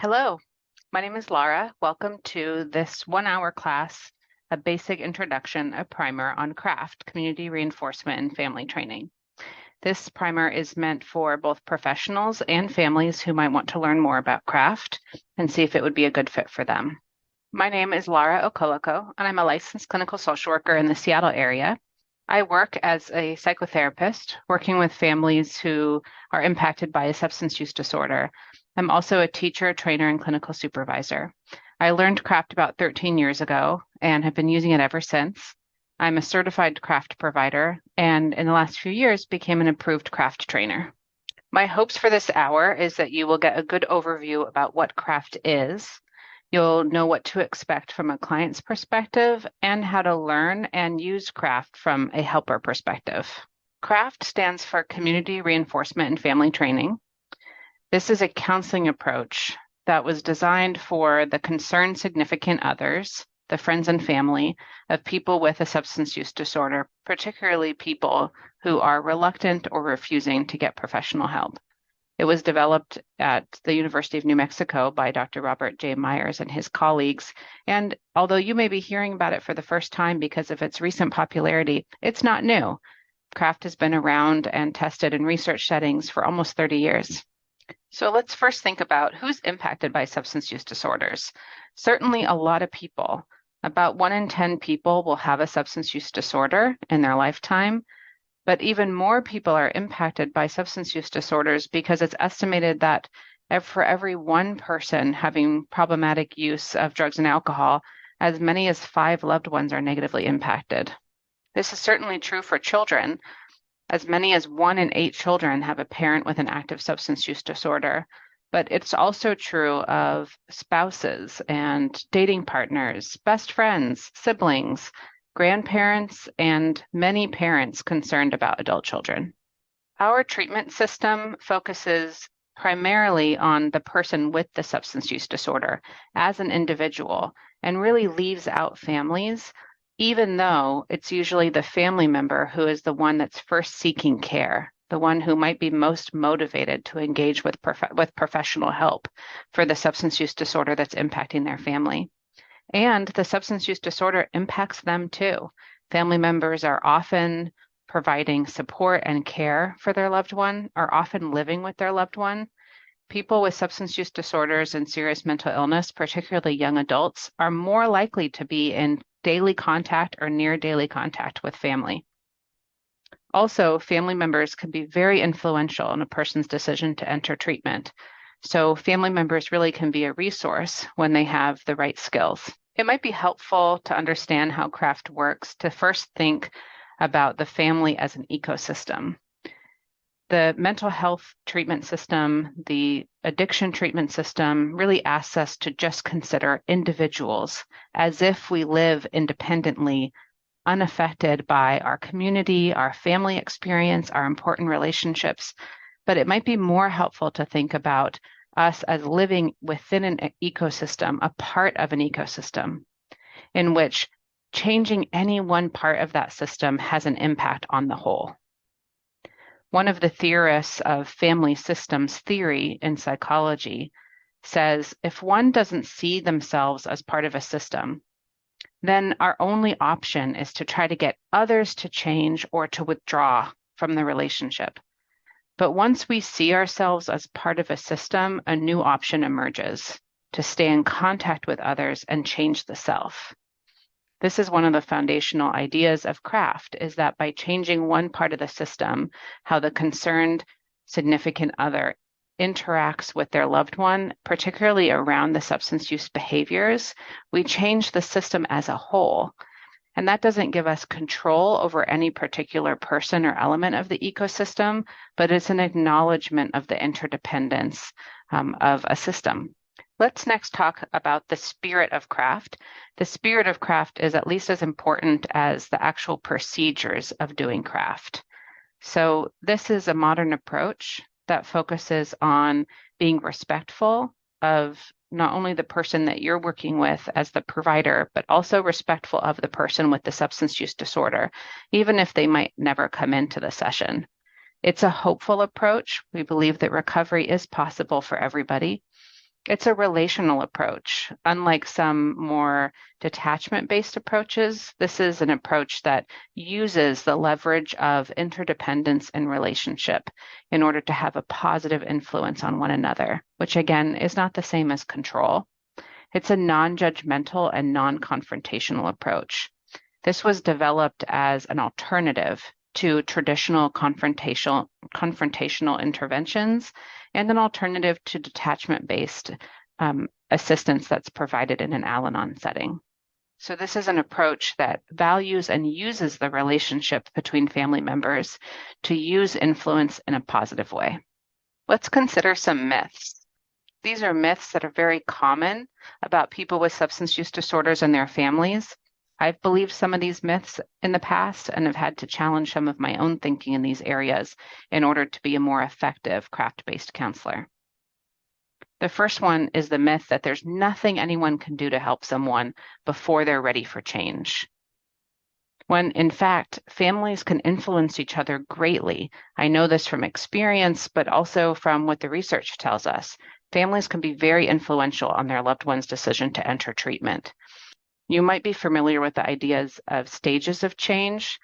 Hello, my name is Laura. Welcome to this 1-hour class, a basic introduction, a primer on craft, community reinforcement, and family training. This primer is meant for both professionals and families who might want to learn more about craft and see if it would be a good fit for them. My name is Laura Okoloko, and I'm a licensed clinical social worker in the Seattle area. I work as a psychotherapist, working with families who are impacted by a substance use disorder. I'm also a teacher, trainer, and clinical supervisor. I learned craft about 13 years ago and have been using it ever since. I'm a certified craft provider and in the last few years became an approved craft trainer. My hopes for this hour is that you will get a good overview about what craft is. You'll know what to expect from a client's perspective and how to learn and use craft from a helper perspective. CRAFT stands for Community Reinforcement and Family Training. This is a counseling approach that was designed for the concerned significant others, the friends and family of people with a substance use disorder, particularly people who are reluctant or refusing to get professional help. It was developed at the University of New Mexico by Dr. Robert J. Myers and his colleagues. And although you may be hearing about it for the first time because of its recent popularity, it's not new. Craft has been around and tested in research settings for almost 30 years. So let's first think about who's impacted by substance use disorders. Certainly a lot of people. About 1 in 10 people will have a substance use disorder in their lifetime. But even more people are impacted by substance use disorders because it's estimated that for every one person having problematic use of drugs and alcohol, as many as 5 loved ones are negatively impacted. This is certainly true for children. As many as 1 in 8 children have a parent with an active substance use disorder, but it's also true of spouses and dating partners, best friends, siblings, grandparents, and many parents concerned about adult children. Our treatment system focuses primarily on the person with the substance use disorder as an individual and really leaves out families, even though it's usually the family member who is the one that's first seeking care, the one who might be most motivated to engage with professional help for the substance use disorder that's impacting their family. And the substance use disorder impacts them too. Family members are often providing support and care for their loved one, are often living with their loved one. People with substance use disorders and serious mental illness, particularly young adults, are more likely to be in daily contact or near daily contact with family. Also, family members can be very influential in a person's decision to enter treatment. So family members really can be a resource when they have the right skills. It might be helpful to understand how craft works to first think about the family as an ecosystem. The mental health treatment system, the addiction treatment system really asks us to just consider individuals as if we live independently, unaffected by our community, our family experience, our important relationships. But it might be more helpful to think about us as living within an ecosystem, a part of an ecosystem, in which changing any one part of that system has an impact on the whole. One of the theorists of family systems theory in psychology says if one doesn't see themselves as part of a system, then our only option is to try to get others to change or to withdraw from the relationship. But once we see ourselves as part of a system, a new option emerges to stay in contact with others and change the self. This is one of the foundational ideas of craft, is that by changing one part of the system, how the concerned significant other interacts with their loved one, particularly around the substance use behaviors, we change the system as a whole. And that doesn't give us control over any particular person or element of the ecosystem, but it's an acknowledgement of the interdependence of a system. Let's next talk about the spirit of craft. The spirit of craft is at least as important as the actual procedures of doing craft. So this is a modern approach that focuses on being respectful of not only the person that you're working with as the provider, but also respectful of the person with the substance use disorder, even if they might never come into the session. It's a hopeful approach. We believe that recovery is possible for everybody. It's a relational approach. Unlike some more detachment-based approaches, this is an approach that uses the leverage of interdependence and relationship in order to have a positive influence on one another, which again is not the same as control. It's a non-judgmental and non-confrontational approach. This was developed as an alternative to traditional confrontational interventions and an alternative to detachment-based assistance that's provided in an Alanon setting. So this is an approach that values and uses the relationship between family members to use influence in a positive way. Let's consider some myths. These are myths that are very common about people with substance use disorders and their families. I've believed some of these myths in the past and have had to challenge some of my own thinking in these areas in order to be a more effective craft-based counselor. The first one is the myth that there's nothing anyone can do to help someone before they're ready for change. When in fact, families can influence each other greatly. I know this from experience, but also from what the research tells us. Families can be very influential on their loved one's decision to enter treatment. You might be familiar with the ideas of stages of change,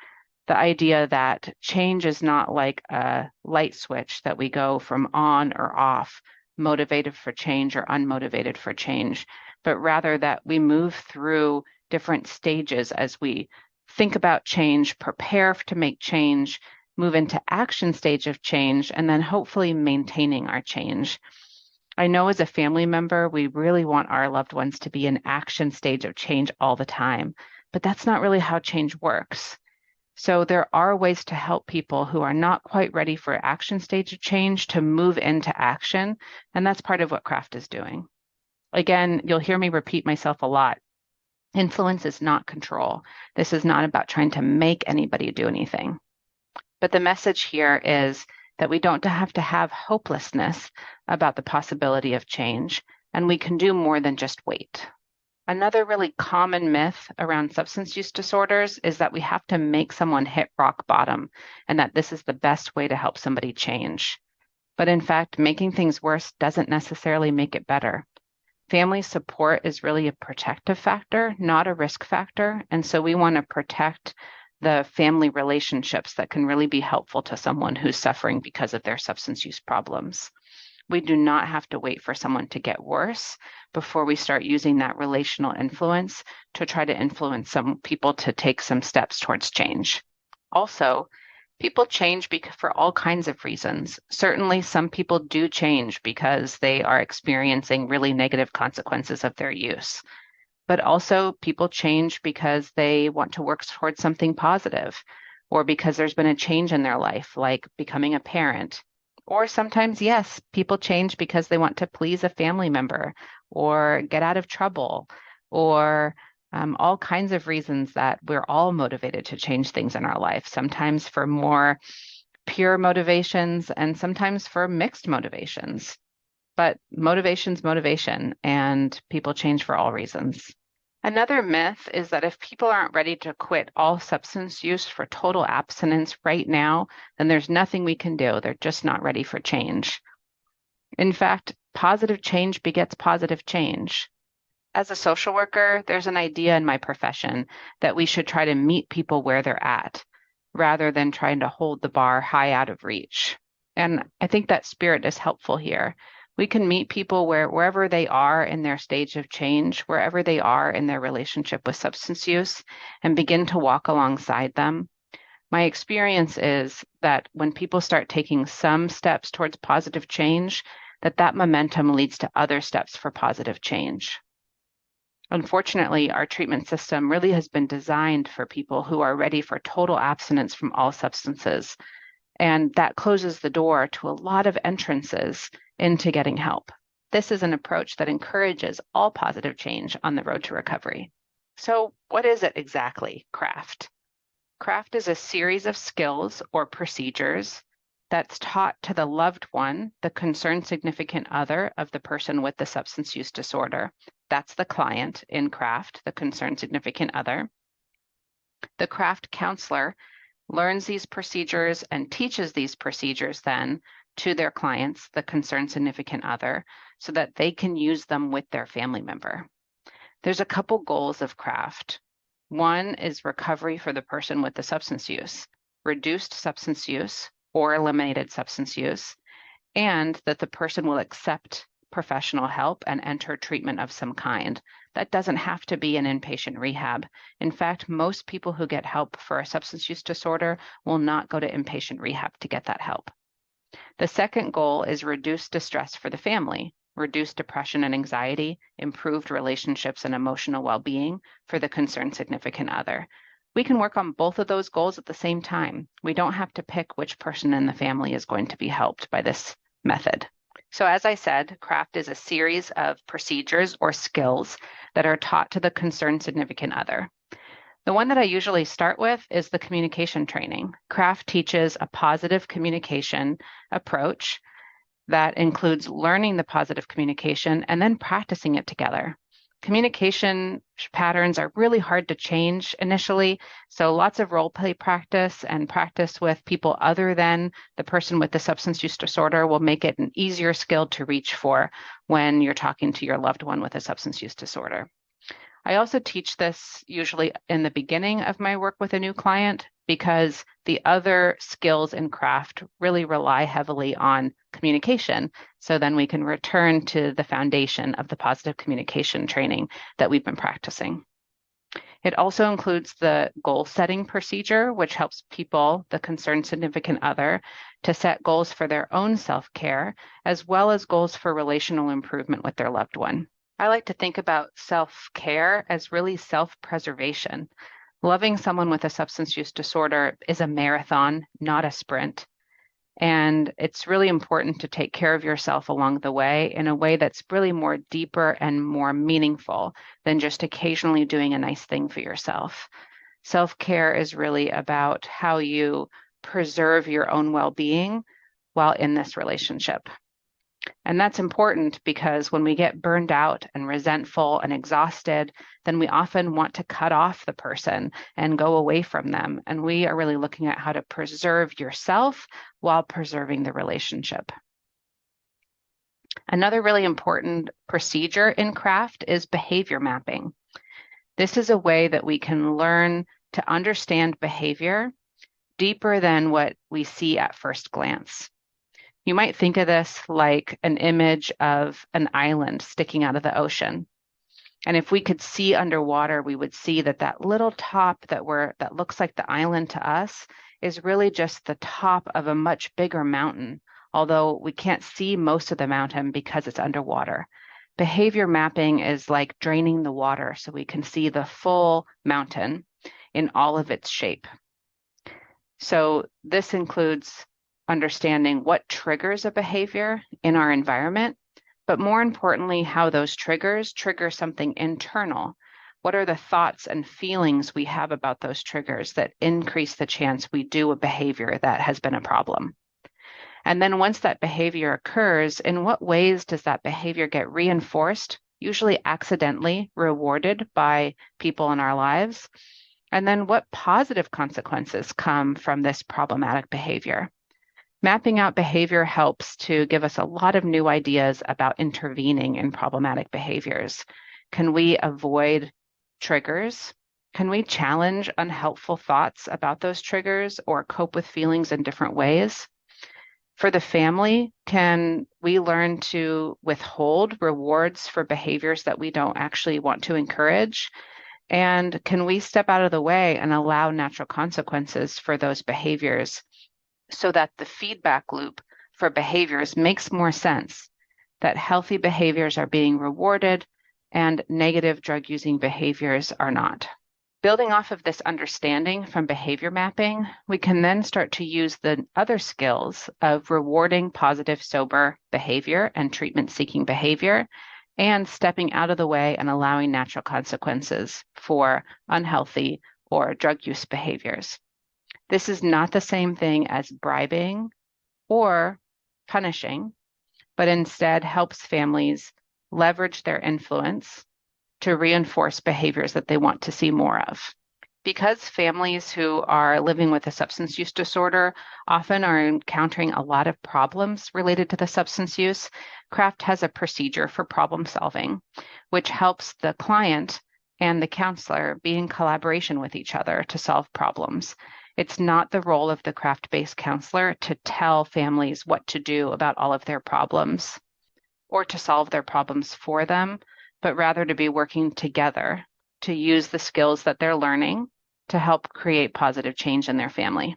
the idea that change is not like a light switch that we go from on or off, motivated for change or unmotivated for change, but rather that we move through different stages as we think about change, prepare to make change, move into action stage of change, and then hopefully maintaining our change. I know as a family member, we really want our loved ones to be in action stage of change all the time, but that's not really how change works. So there are ways to help people who are not quite ready for action stage of change to move into action, and that's part of what CRAFT is doing. Again, you'll hear me repeat myself a lot. Influence is not control. This is not about trying to make anybody do anything. But the message here is that we don't have to have hopelessness about the possibility of change, and we can do more than just wait. Another really common myth around substance use disorders is that we have to make someone hit rock bottom and that this is the best way to help somebody change. But in fact, making things worse doesn't necessarily make it better. Family support is really a protective factor, not a risk factor. And so we want to protect the family relationships that can really be helpful to someone who's suffering because of their substance use problems. We do not have to wait for someone to get worse before we start using that relational influence to try to influence some people to take some steps towards change. Also, people change for all kinds of reasons. Certainly, some people do change because they are experiencing really negative consequences of their use. But also, people change because they want to work towards something positive, or because there's been a change in their life, like becoming a parent. Or sometimes, yes, people change because they want to please a family member or get out of trouble, or all kinds of reasons that we're all motivated to change things in our life, sometimes for more pure motivations and sometimes for mixed motivations. But motivation's motivation, and people change for all reasons. Another myth is that if people aren't ready to quit all substance use for total abstinence right now, then there's nothing we can do. They're just not ready for change. In fact, positive change begets positive change. As a social worker, there's an idea in my profession that we should try to meet people where they're at, rather than trying to hold the bar high out of reach. And I think that spirit is helpful here. We can meet people wherever they are in their stage of change, wherever they are in their relationship with substance use, and begin to walk alongside them. My experience is that when people start taking some steps towards positive change, that momentum leads to other steps for positive change. Unfortunately, our treatment system really has been designed for people who are ready for total abstinence from all substances. And that closes the door to a lot of entrances into getting help. This is an approach that encourages all positive change on the road to recovery. So what is it exactly, CRAFT? CRAFT is a series of skills or procedures that's taught to the loved one, the concerned significant other of the person with the substance use disorder. That's the client in CRAFT, the concerned significant other. The CRAFT counselor learns these procedures and teaches these procedures then to their clients, the concerned significant other, so that they can use them with their family member. There's a couple goals of craft. One is recovery for the person with the substance use, reduced substance use or eliminated substance use, and that the person will accept professional help and enter treatment of some kind. That doesn't have to be an inpatient rehab. In fact, most people who get help for a substance use disorder will not go to inpatient rehab to get that help. The second goal is reduced distress for the family, reduced depression and anxiety, improved relationships and emotional well-being for the concerned significant other. We can work on both of those goals at the same time. We don't have to pick which person in the family is going to be helped by this method. So as I said, CRAFT is a series of procedures or skills that are taught to the concerned significant other. The one that I usually start with is the communication training. CRAFT teaches a positive communication approach that includes learning the positive communication and then practicing it together. Communication patterns are really hard to change initially, so lots of role play practice and practice with people other than the person with the substance use disorder will make it an easier skill to reach for when you're talking to your loved one with a substance use disorder. I also teach this usually in the beginning of my work with a new client because the other skills in craft really rely heavily on communication. So then we can return to the foundation of the positive communication training that we've been practicing. It also includes the goal setting procedure, which helps people, the concerned significant other, to set goals for their own self-care, as well as goals for relational improvement with their loved one. I like to think about self-care as really self-preservation. Loving someone with a substance use disorder is a marathon, not a sprint. And it's really important to take care of yourself along the way in a way that's really more deeper and more meaningful than just occasionally doing a nice thing for yourself. Self-care is really about how you preserve your own well-being while in this relationship. And that's important because when we get burned out and resentful and exhausted, then we often want to cut off the person and go away from them. And we are really looking at how to preserve yourself while preserving the relationship. Another really important procedure in craft is behavior mapping. This is a way that we can learn to understand behavior deeper than what we see at first glance. You might think of this like an image of an island sticking out of the ocean. And if we could see underwater, we would see that that little top that looks like the island to us is really just the top of a much bigger mountain, although we can't see most of the mountain because it's underwater. Behavior mapping is like draining the water so we can see the full mountain in all of its shape. So this includes understanding what triggers a behavior in our environment, but more importantly, how those triggers trigger something internal. What are the thoughts and feelings we have about those triggers that increase the chance we do a behavior that has been a problem? And then once that behavior occurs, in what ways does that behavior get reinforced, usually accidentally rewarded by people in our lives? And then what positive consequences come from this problematic behavior? Mapping out behavior helps to give us a lot of new ideas about intervening in problematic behaviors. Can we avoid triggers? Can we challenge unhelpful thoughts about those triggers or cope with feelings in different ways? For the family, can we learn to withhold rewards for behaviors that we don't actually want to encourage? And can we step out of the way and allow natural consequences for those behaviors so that the feedback loop for behaviors makes more sense, that healthy behaviors are being rewarded and negative drug-using behaviors are not? Building off of this understanding from behavior mapping, we can then start to use the other skills of rewarding positive, sober behavior and treatment-seeking behavior, and stepping out of the way and allowing natural consequences for unhealthy or drug use behaviors. This is not the same thing as bribing or punishing, but instead helps families leverage their influence to reinforce behaviors that they want to see more of. Because families who are living with a substance use disorder often are encountering a lot of problems related to the substance use, CRAFT has a procedure for problem solving, which helps the client and the counselor be in collaboration with each other to solve problems. It's not the role of the CRAFT-based counselor to tell families what to do about all of their problems or to solve their problems for them, but rather to be working together to use the skills that they're learning to help create positive change in their family.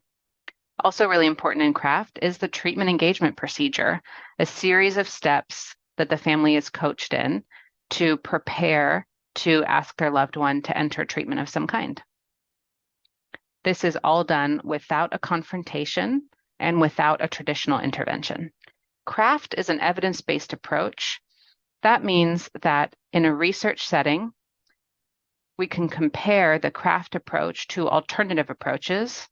Also really important in CRAFT is the treatment engagement procedure, a series of steps that the family is coached in to prepare to ask their loved one to enter treatment of some kind. This is all done without a confrontation and without a traditional intervention. CRAFT is an evidence-based approach. That means that in a research setting, we can compare the CRAFT approach to alternative approaches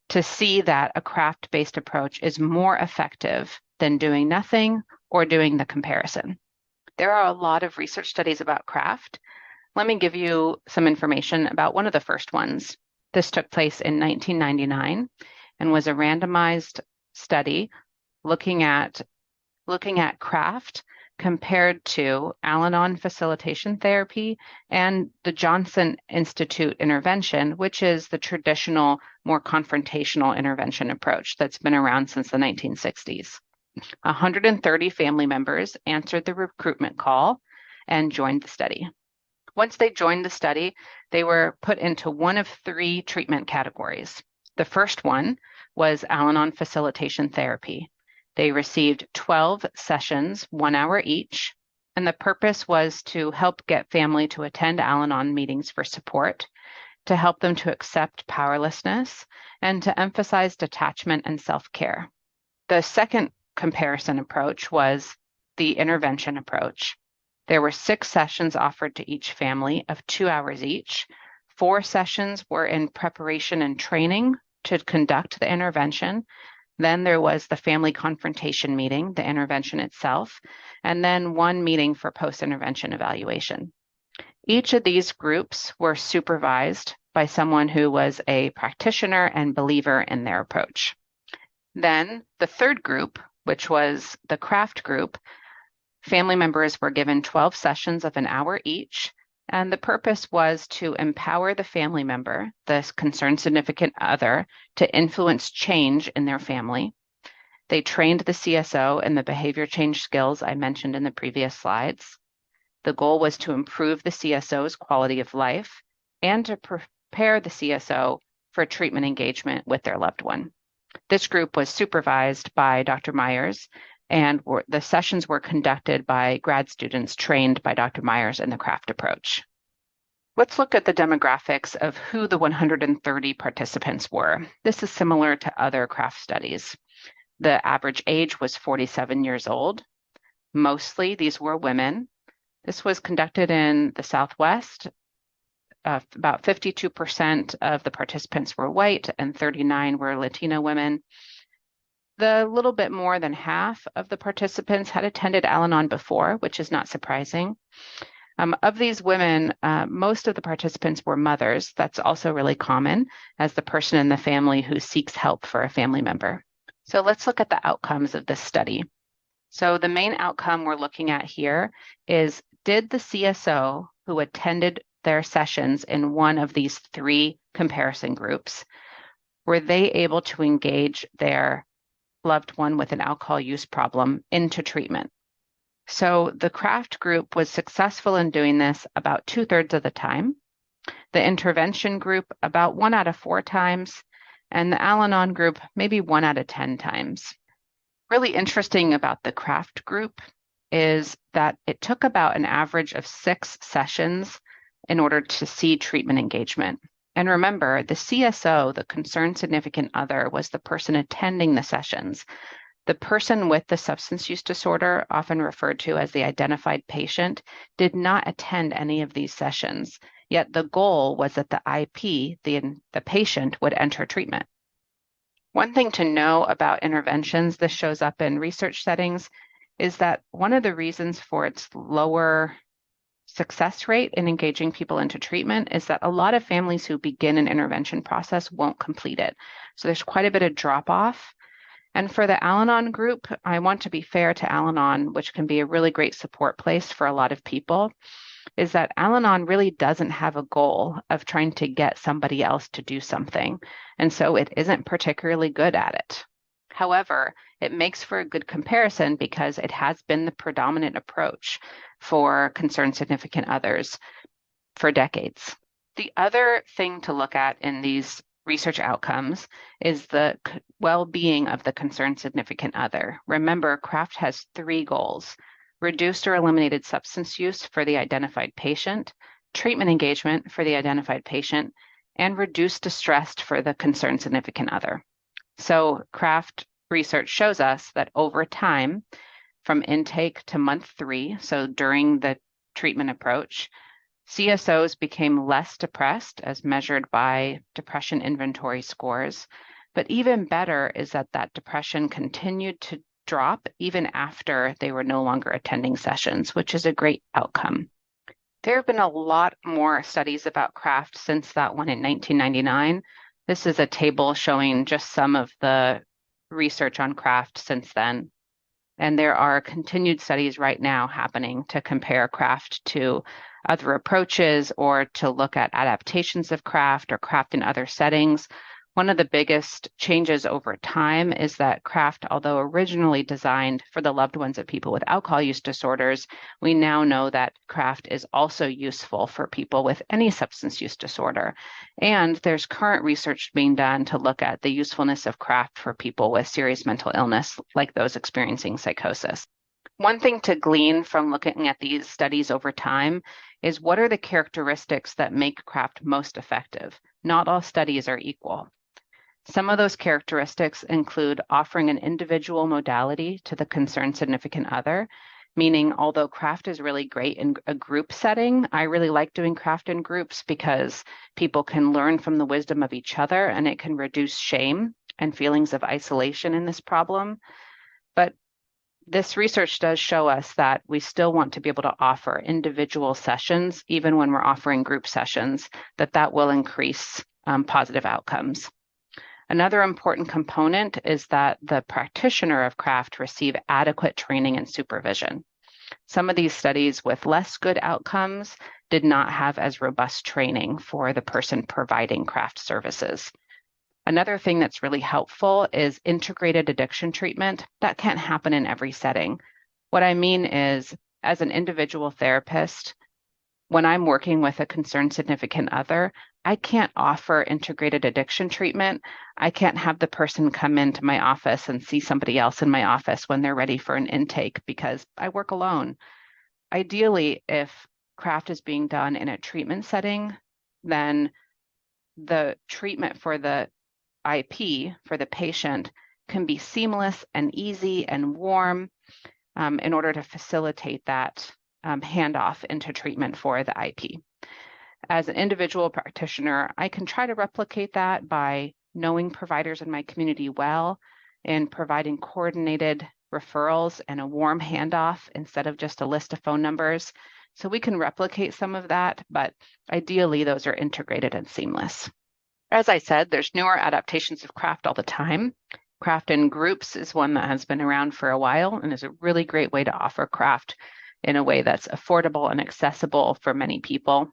to see that a CRAFT-based approach is more effective than doing nothing or doing the comparison. There are a lot of research studies about CRAFT. Let me give you some information about one of the first ones. This took place in 1999 and was a randomized study looking at CRAFT compared to Alanon facilitation therapy and the Johnson Institute intervention, which is the traditional, more confrontational intervention approach that's been around since the 1960s. 130 family members answered the recruitment call and joined the study. Once they joined the study, they were put into one of three treatment categories. The first one was Alanon facilitation therapy. They received 12 sessions, 1 hour each, and the purpose was to help get family to attend Alanon meetings for support, to help them to accept powerlessness, and to emphasize detachment and self-care. The second comparison approach was the intervention approach. There were 6 sessions offered to each family of 2 hours each. 4 sessions were in preparation and training to conduct the intervention. Then there was the family confrontation meeting, the intervention itself, and then 1 meeting for post-intervention evaluation. Each of these groups were supervised by someone who was a practitioner and believer in their approach. Then the third group, which was the CRAFT group, family members were given 12 sessions of 1 hour each, and the purpose was to empower the family member, the concerned significant other, to influence change in their family. They trained the CSO in the behavior change skills I mentioned in the previous slides. The goal was to improve the CSO's quality of life and to prepare the CSO for treatment engagement with their loved one. This group was supervised by Dr. Myers, and the sessions were conducted by grad students trained by Dr. Myers in the CRAFT approach. Let's look at the demographics of who the 130 participants were. This is similar to other CRAFT studies. The average age was 47 years old. Mostly these were women. This was conducted in the Southwest. About 52% of the participants were white and 39 were Latino women. The little bit more than half of the participants had attended Alanon before, which is not surprising. Of these women, most of the participants were mothers. That's also really common as the person in the family who seeks help for a family member. So let's look at the outcomes of this study. So the main outcome we're looking at here is, did the CSO who attended their sessions in one of these 3 comparison groups, were they able to engage their loved one with an alcohol use problem into treatment? So the CRAFT group was successful in doing this about 2/3 of the time, the intervention group about 1 out of 4 times, and the Alanon group maybe 1 out of 10 times. Really interesting about the CRAFT group is that it took about an average of 6 sessions in order to see treatment engagement. And remember, the CSO, the concerned significant other, was the person attending the sessions. The person with the substance use disorder, often referred to as the identified patient, did not attend any of these sessions, yet the goal was that the IP, the patient, would enter treatment. One thing to know about interventions, this shows up in research settings, is that one of the reasons for its lower success rate in engaging people into treatment is that a lot of families who begin an intervention process won't complete it. So there's quite a bit of drop off. And for the Alanon group, I want to be fair to Alanon, which can be a really great support place for a lot of people, is that Alanon really doesn't have a goal of trying to get somebody else to do something. And so it isn't particularly good at it. However, it makes for a good comparison because it has been the predominant approach for concerned significant others for decades. The other thing to look at in these research outcomes is the well-being of the concerned significant other. Remember, CRAFT has 3 goals: reduced or eliminated substance use for the identified patient, treatment engagement for the identified patient, and reduced distress for the concerned significant other. So CRAFT research shows us that over time, from intake to month 3, so during the treatment approach, CSOs became less depressed as measured by depression inventory scores. But even better is that depression continued to drop even after they were no longer attending sessions, which is a great outcome. There have been a lot more studies about CRAFT since that one in 1999. This is a table showing just some of the research on CRAFT since then. And there are continued studies right now happening to compare CRAFT to other approaches or to look at adaptations of CRAFT or CRAFT in other settings. One of the biggest changes over time is that CRAFT, although originally designed for the loved ones of people with alcohol use disorders, we now know that CRAFT is also useful for people with any substance use disorder. And there's current research being done to look at the usefulness of CRAFT for people with serious mental illness, like those experiencing psychosis. One thing to glean from looking at these studies over time is what are the characteristics that make CRAFT most effective? Not all studies are equal. Some of those characteristics include offering an individual modality to the concerned significant other, meaning although CRAFT is really great in a group setting, I really like doing CRAFT in groups because people can learn from the wisdom of each other and it can reduce shame and feelings of isolation in this problem. But this research does show us that we still want to be able to offer individual sessions, even when we're offering group sessions, that will increase positive outcomes. Another important component is that the practitioner of CRAFT receive adequate training and supervision. Some of these studies with less good outcomes did not have as robust training for the person providing CRAFT services. Another thing that's really helpful is integrated addiction treatment. That can't happen in every setting. What I mean is, as an individual therapist, when I'm working with a concerned significant other, I can't offer integrated addiction treatment. I can't have the person come into my office and see somebody else in my office when they're ready for an intake because I work alone. Ideally, if CRAFT is being done in a treatment setting, then the treatment for the IP, for the patient, can be seamless and easy and warm in order to facilitate that handoff into treatment for the IP. As an individual practitioner, I can try to replicate that by knowing providers in my community well and providing coordinated referrals and a warm handoff instead of just a list of phone numbers. So we can replicate some of that, but ideally those are integrated and seamless. As I said, there's newer adaptations of CRAFT all the time. CRAFT in groups is one that has been around for a while and is a really great way to offer CRAFT in a way that's affordable and accessible for many people.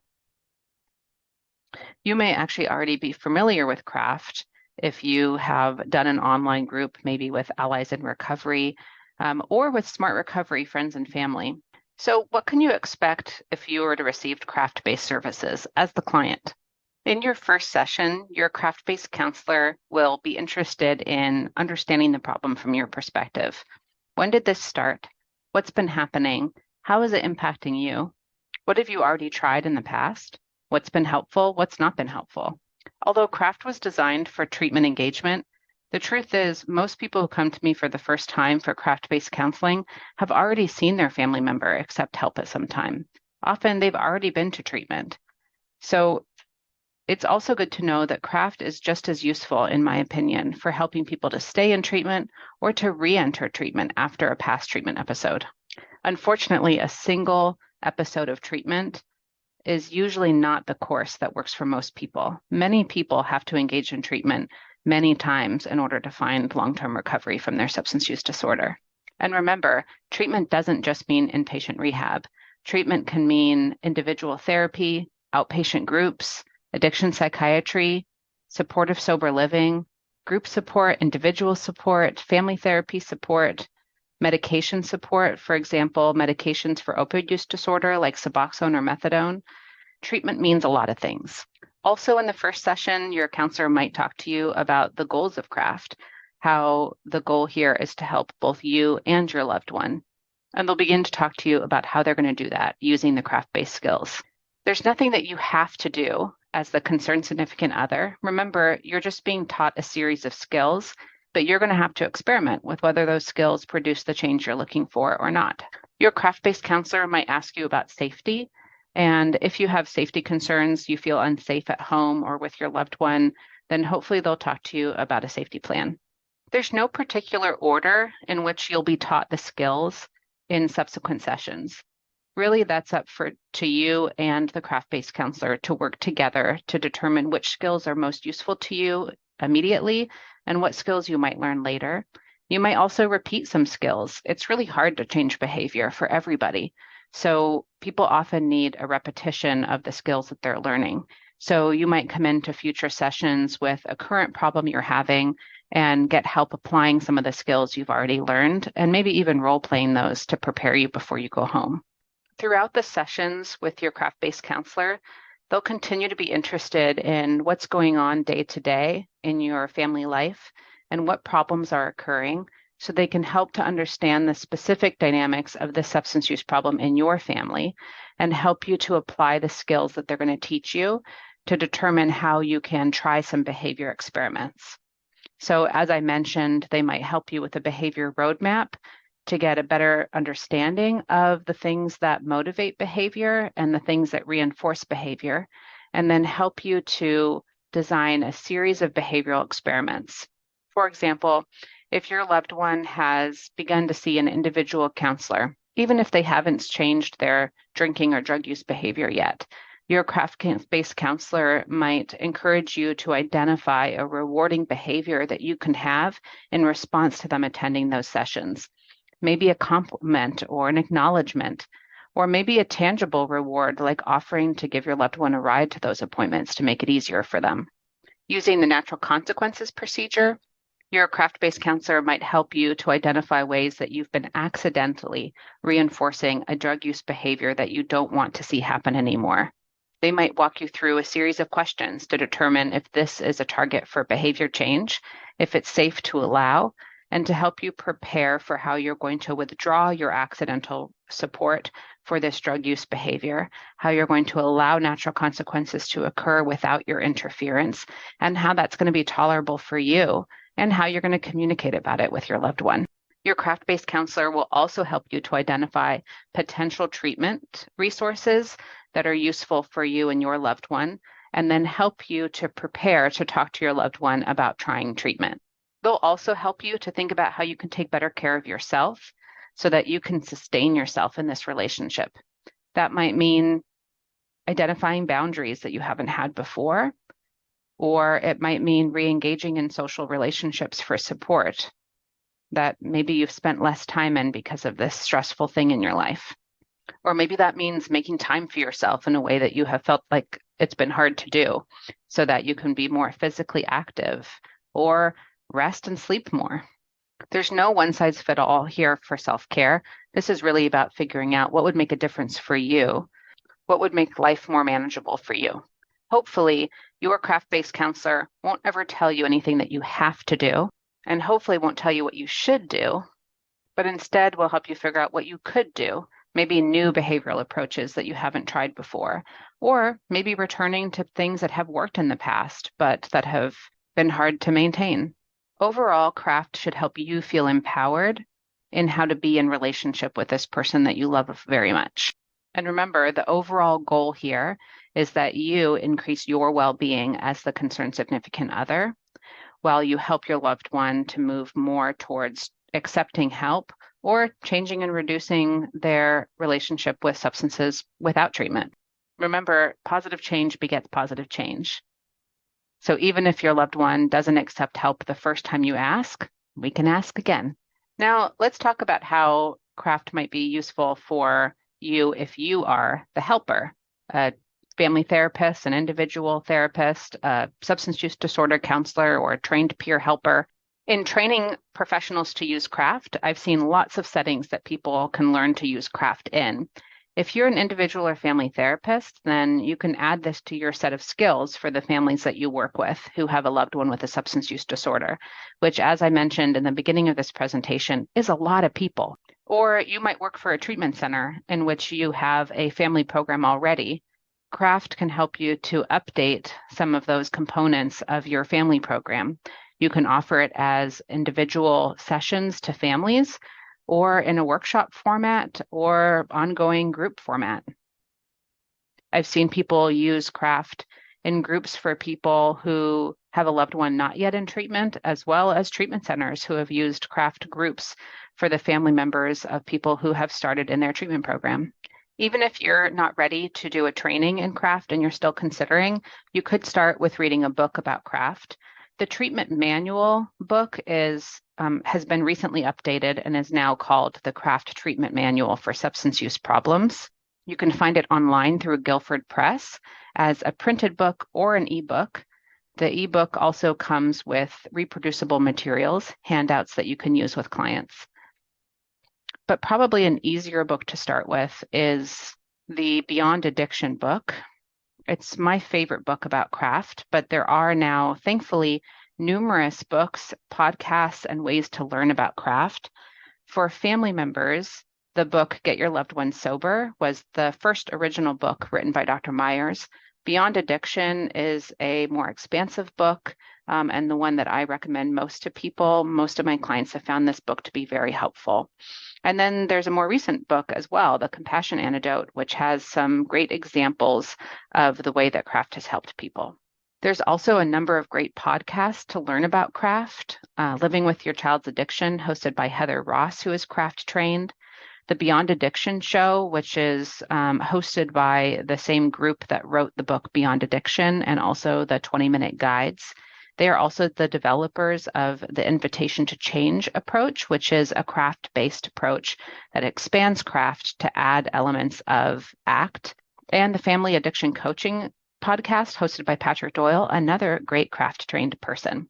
You may actually already be familiar with CRAFT if you have done an online group, maybe with Allies in Recovery or with Smart Recovery friends and family. So what can you expect if you were to receive CRAFT-based services as the client? In your first session, your CRAFT-based counselor will be interested in understanding the problem from your perspective. When did this start? What's been happening? How is it impacting you? What have you already tried in the past? What's been helpful? What's not been helpful? Although CRAFT was designed for treatment engagement, the truth is most people who come to me for the first time for CRAFT-based counseling have already seen their family member accept help at some time. Often they've already been to treatment. So it's also good to know that CRAFT is just as useful, in my opinion, for helping people to stay in treatment or to re-enter treatment after a past treatment episode. Unfortunately, a single episode of treatment is usually not the course that works for most people. Many people have to engage in treatment many times in order to find long-term recovery from their substance use disorder. And remember, treatment doesn't just mean inpatient rehab. Treatment can mean individual therapy, outpatient groups, addiction psychiatry, supportive sober living, group support, individual support, family therapy support, medication support, for example, medications for opioid use disorder like Suboxone or methadone. Treatment means a lot of things. Also, in the first session, your counselor might talk to you about the goals of CRAFT, how the goal here is to help both you and your loved one. And they'll begin to talk to you about how they're going to do that using the CRAFT-based skills. There's nothing that you have to do as the concerned significant other. Remember, you're just being taught a series of skills, but you're going to have to experiment with whether those skills produce the change you're looking for or not. Your CRAFT-based counselor might ask you about safety. And if you have safety concerns, you feel unsafe at home or with your loved one, then hopefully they'll talk to you about a safety plan. There's no particular order in which you'll be taught the skills in subsequent sessions. Really, that's up to you and the CRAFT-based counselor to work together to determine which skills are most useful to you immediately and what skills you might learn later. You might also repeat some skills. It's really hard to change behavior for everybody. So people often need a repetition of the skills that they're learning. So you might come into future sessions with a current problem you're having and get help applying some of the skills you've already learned, and maybe even role-playing those to prepare you before you go home. Throughout the sessions with your CRAFT-based counselor, they'll continue to be interested in what's going on day to day in your family life and what problems are occurring, so they can help to understand the specific dynamics of the substance use problem in your family and help you to apply the skills that they're going to teach you to determine how you can try some behavior experiments. So as I mentioned, they might help you with a behavior roadmap to get a better understanding of the things that motivate behavior and the things that reinforce behavior, and then help you to design a series of behavioral experiments. For example, if your loved one has begun to see an individual counselor, even if they haven't changed their drinking or drug use behavior yet, your CRAFT-based counselor might encourage you to identify a rewarding behavior that you can have in response to them attending those sessions. Maybe a compliment or an acknowledgement, or maybe a tangible reward like offering to give your loved one a ride to those appointments to make it easier for them. Using the natural consequences procedure, your CRAFT-based counselor might help you to identify ways that you've been accidentally reinforcing a drug use behavior that you don't want to see happen anymore. They might walk you through a series of questions to determine if this is a target for behavior change, if it's safe to allow, and to help you prepare for how you're going to withdraw your accidental support for this drug use behavior, how you're going to allow natural consequences to occur without your interference, and how that's going to be tolerable for you, and how you're going to communicate about it with your loved one. Your CRAFT-based counselor will also help you to identify potential treatment resources that are useful for you and your loved one, and then help you to prepare to talk to your loved one about trying treatment. They'll also help you to think about how you can take better care of yourself so that you can sustain yourself in this relationship. That might mean identifying boundaries that you haven't had before, or it might mean re-engaging in social relationships for support that maybe you've spent less time in because of this stressful thing in your life. Or maybe that means making time for yourself in a way that you have felt like it's been hard to do so that you can be more physically active or rest and sleep more. There's no one size fit all here for self-care. This is really about figuring out what would make a difference for you, what would make life more manageable for you. Hopefully, your CRAFT-based counselor won't ever tell you anything that you have to do, and hopefully won't tell you what you should do, but instead will help you figure out what you could do, maybe new behavioral approaches that you haven't tried before, or maybe returning to things that have worked in the past, but that have been hard to maintain. Overall, CRAFT should help you feel empowered in how to be in relationship with this person that you love very much. And remember, the overall goal here is that you increase your well-being as the concerned significant other, while you help your loved one to move more towards accepting help or changing and reducing their relationship with substances without treatment. Remember, positive change begets positive change. So even if your loved one doesn't accept help the first time you ask, we can ask again. Now, let's talk about how craft might be useful for you if you are the helper, a family therapist, an individual therapist, a substance use disorder counselor, or a trained peer helper. In training professionals to use craft, I've seen lots of settings that people can learn to use craft in. If you're an individual or family therapist, then you can add this to your set of skills for the families that you work with who have a loved one with a substance use disorder, which, as I mentioned in the beginning of this presentation, is a lot of people. Or you might work for a treatment center in which you have a family program already. Craft can help you to update some of those components of your family program. You can offer it as individual sessions to families, or in a workshop format, or ongoing group format. I've seen people use craft in groups for people who have a loved one not yet in treatment, as well as treatment centers who have used craft groups for the family members of people who have started in their treatment program. Even if you're not ready to do a training in craft and you're still considering, you could start with reading a book about craft. The treatment manual book has been recently updated and is now called the Craft Treatment Manual for Substance Use Problems. You can find it online through Guilford Press as a printed book or an ebook. The ebook also comes with reproducible materials, handouts that you can use with clients. But probably an easier book to start with is the Beyond Addiction book. It's my favorite book about craft, but there are now, thankfully, numerous books, podcasts, and ways to learn about craft. For family members, the book Get Your Loved One Sober was the first original book written by Dr. Myers. Beyond Addiction is a more expansive book, and the one that I recommend most to people. Most of my clients have found this book to be very helpful. And then there's a more recent book as well, The Compassion Antidote, which has some great examples of the way that craft has helped people. There's also a number of great podcasts to learn about craft. Living with Your Child's Addiction, hosted by Heather Ross, who is craft trained. The Beyond Addiction Show, which is hosted by the same group that wrote the book Beyond Addiction and also the 20-minute guides. They are also the developers of the Invitation to Change approach, which is a craft-based approach that expands craft to add elements of ACT. And the Family Addiction Coaching podcast, hosted by Patrick Doyle, another great craft-trained person.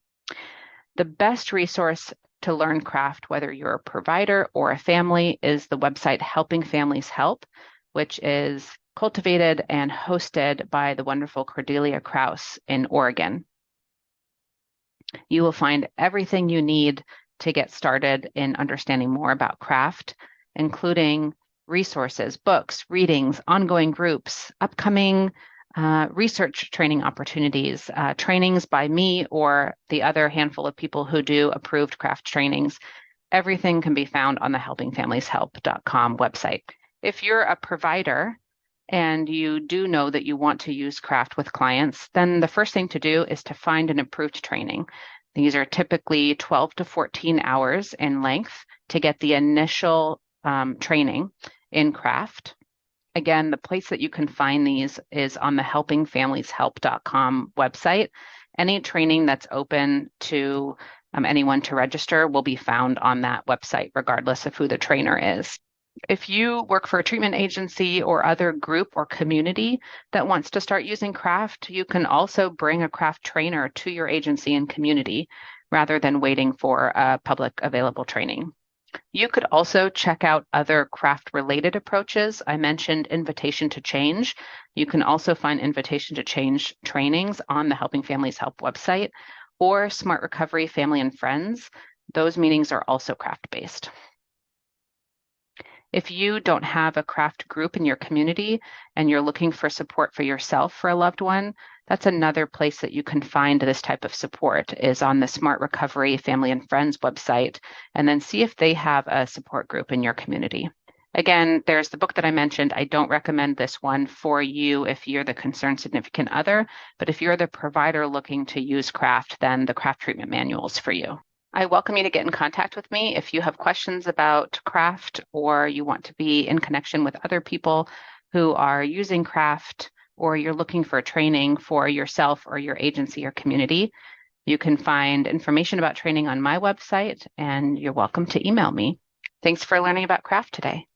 The best resource to learn craft, whether you're a provider or a family, is the website Helping Families Help, which is cultivated and hosted by the wonderful Cordelia Krause in Oregon. You will find everything you need to get started in understanding more about craft, including resources, books, readings, ongoing groups, upcoming research training opportunities, trainings by me or the other handful of people who do approved craft trainings. Everything can be found on the helpingfamilieshelp.com website. If you're a provider and you do know that you want to use craft with clients, then the first thing to do is to find an approved training. These are typically 12 to 14 hours in length to get the initial training in craft. Again, the place that you can find these is on the helpingfamilieshelp.com website. Any training that's open to anyone to register will be found on that website, regardless of who the trainer is. If you work for a treatment agency or other group or community that wants to start using craft, you can also bring a craft trainer to your agency and community rather than waiting for a public available training. You could also check out other craft-related approaches. I mentioned Invitation to Change. You can also find Invitation to Change trainings on the Helping Families Help website, or Smart Recovery Family and Friends. Those meetings are also craft-based. If you don't have a craft group in your community and you're looking for support for yourself for a loved one, that's another place that you can find this type of support is on the Smart Recovery Family and Friends website, and then see if they have a support group in your community. Again, there's the book that I mentioned. I don't recommend this one for you if you're the concerned significant other, but if you're the provider looking to use craft, then the Craft Treatment Manual is for you. I welcome you to get in contact with me if you have questions about craft or you want to be in connection with other people who are using craft, or you're looking for training for yourself or your agency or community. You can find information about training on my website, and you're welcome to email me. Thanks for learning about craft today.